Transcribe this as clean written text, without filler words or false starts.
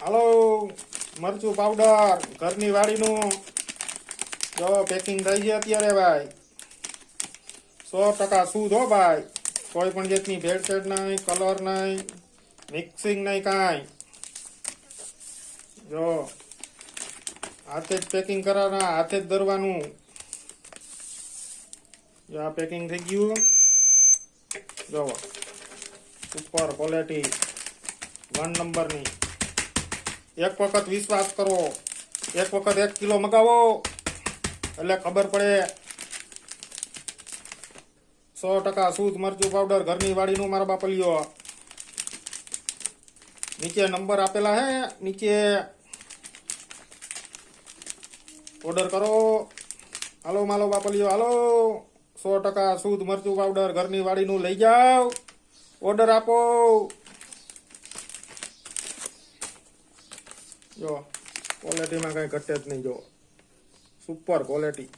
હાલો મરચું પાવડર ઘરની વાડીનું જો પેકિંગ થઈ છે અત્યારે ભાઈ 100% શુદ્ધ હો ભાઈ કોઈ પણ જાતની ભેળસેળ નહીં કલર નહીં મિક્સિંગ નહીં કાંઈ જો હાથે જ પેકિંગ કરવાના હાથે જ દરવાનું જો આ પેકિંગ થઈ ગયું જો સુપર ક્વોલિટી 1 નંબરની એક વખત વિશ્વાસ કરો એક વખત 1 કિલો મગાવો એટલે ખબર પડે 100% શુદ્ધ મરચું પાવડર ઘરની વાડીનું મારા બાપલીઓ નીચે નંબર આપેલા હે નીચે ઓર્ડર કરો હાલો માલો બાપલીઓ હાલો 100% શુદ્ધ મરચું પાવડર ઘરની વાડીનું લઈ જાઓ ઓર્ડર આપો જો ક્વોલિટીમાં કઈ ઘટે જ નહીં જો સુપર ક્વોલિટી